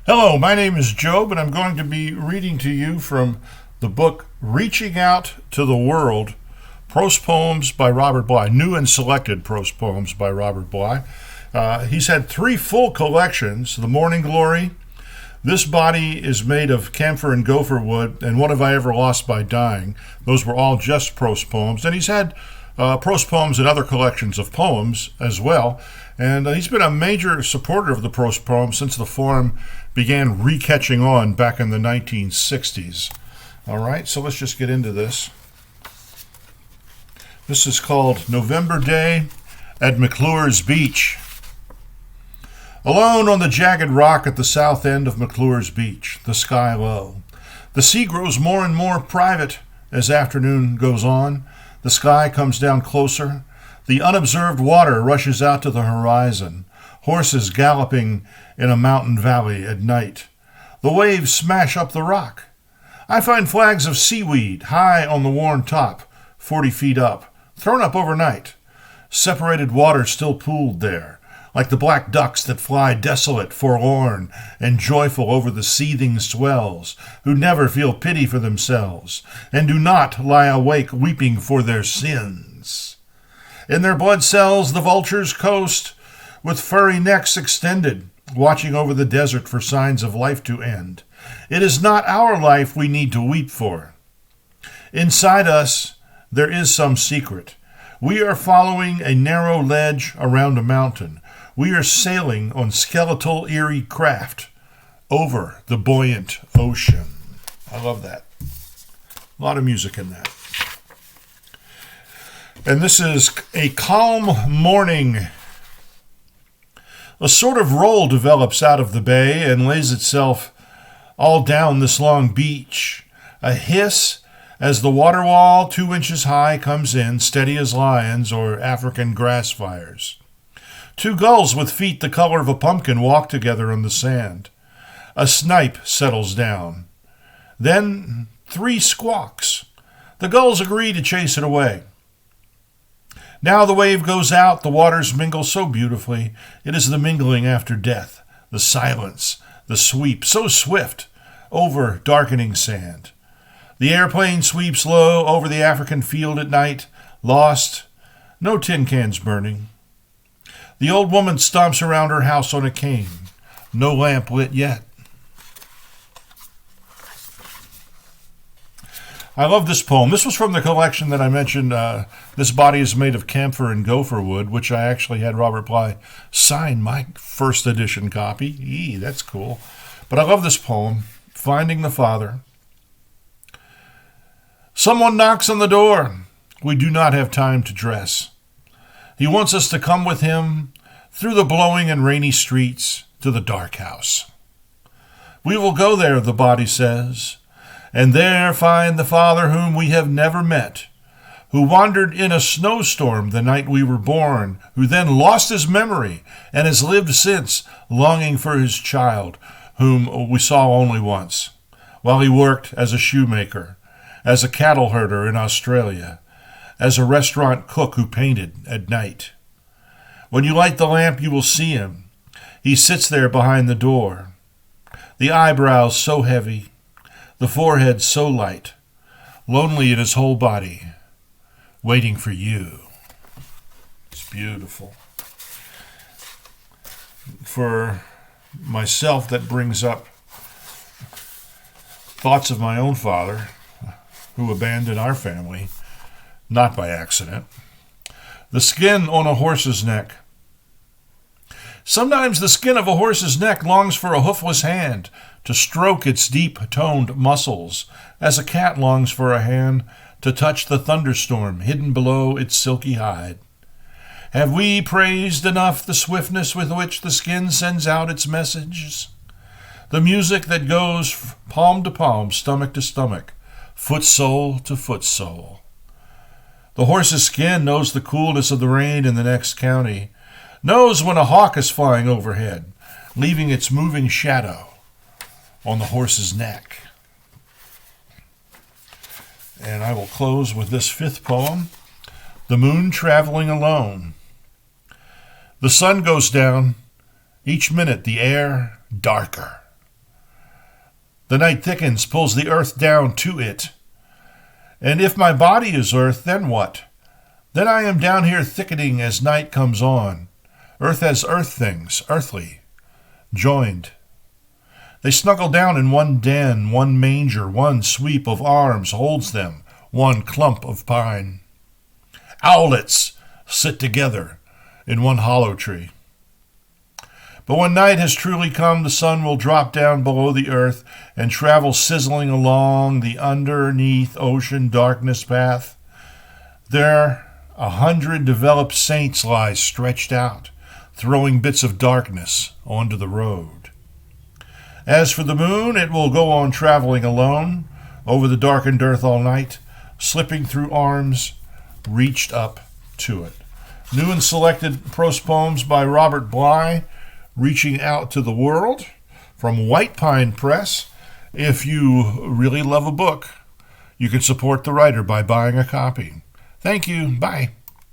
Hello, my name is Jobe, and I'm going to be reading to you from the book Reaching Out to the World, Prose Poems by Robert Bly, new and selected prose poems by Robert Bly. He's had three full collections: The Morning Glory, This Body is Made of Camphor and Gopher Wood, and What Have I Ever Lost by Dying. Those were all just prose poems. And he's had prose poems and other collections of poems as well. And he's been a major supporter of the prose poems since the form began recatching on back in the 1960s. All right, so let's just get into this. This is called November Day at McClure's Beach. Alone on the jagged rock at the south end of McClure's Beach, the sky low. The sea grows more and more private as afternoon goes on. The sky comes down closer. The unobserved water rushes out to the horizon, horses galloping in a mountain valley at night. The waves smash up the rock. I find flags of seaweed high on the worn top, 40 feet up, thrown up overnight. Separated water still pooled there, like the black ducks that fly desolate, forlorn, and joyful over the seething swells, who never feel pity for themselves, and do not lie awake weeping for their sins. In their blood cells the vultures coast, with furry necks extended, watching over the desert for signs of life to end. It is not our life we need to weep for. Inside us there is some secret. We are following a narrow ledge around a mountain. We are sailing on skeletal, eerie craft over the buoyant ocean. I love that. A lot of music in that. And this is a calm morning. A sort of roll develops out of the bay and lays itself all down this long beach. A hiss as the water wall 2 inches high comes in, steady as lions or African grass fires. Two gulls with feet the color of a pumpkin walk together on the sand. A snipe settles down. Then 3 squawks. The gulls agree to chase it away. Now the wave goes out, the waters mingle so beautifully. It is the mingling after death, the silence, the sweep, so swift, over darkening sand. The airplane sweeps low over the African field at night, lost, no tin cans burning. The old woman stomps around her house on a cane, no lamp lit yet. I love this poem. This was from the collection that I mentioned, This Body is Made of Camphor and Gopher Wood, which I actually had Robert Bly sign my first edition copy. That's cool. But I love this poem, Finding the Father. Someone knocks on the door. We do not have time to dress. He wants us to come with him through the blowing and rainy streets to the dark house. We will go there, the body says, and there find the Father whom we have never met, who wandered in a snowstorm the night we were born, who then lost his memory and has lived since, longing for his child, whom we saw only once, while he worked as a shoemaker, as a cattle herder in Australia, as a restaurant cook who painted at night. When you light the lamp, you will see him. He sits there behind the door, the eyebrows so heavy, the forehead so light, lonely in his whole body, waiting for you. It's beautiful. For myself, that brings up thoughts of my own father, who abandoned our family, not by accident. The skin on a horse's neck. Sometimes the skin of a horse's neck longs for a hoofless hand to stroke its deep-toned muscles, as a cat longs for a hand to touch the thunderstorm hidden below its silky hide. Have we praised enough the swiftness with which the skin sends out its messages? The music that goes palm to palm, stomach to stomach, foot sole to foot sole. The horse's skin knows the coolness of the rain in the next county, knows when a hawk is flying overhead, leaving its moving shadow on the horse's neck. And I will close with this 5th poem, The Moon Traveling Alone. The sun goes down, each minute the air darker. The night thickens, pulls the earth down to it. And if my body is earth, then what? Then I am down here thickening as night comes on. Earth has earth things, earthly, joined. They snuggle down in one den, one manger, one sweep of arms holds them, one clump of pine. Owlets sit together in one hollow tree. But when night has truly come, the sun will drop down below the earth and travel sizzling along the underneath ocean darkness path. There 100 developed saints lie stretched out, throwing bits of darkness onto the road. As for the moon, it will go on traveling alone over the darkened earth all night, slipping through arms reached up to it. New and selected prose poems by Robert Bly, Reaching Out to the World, from White Pine Press. If you really love a book, you can support the writer by buying a copy. Thank you. Bye.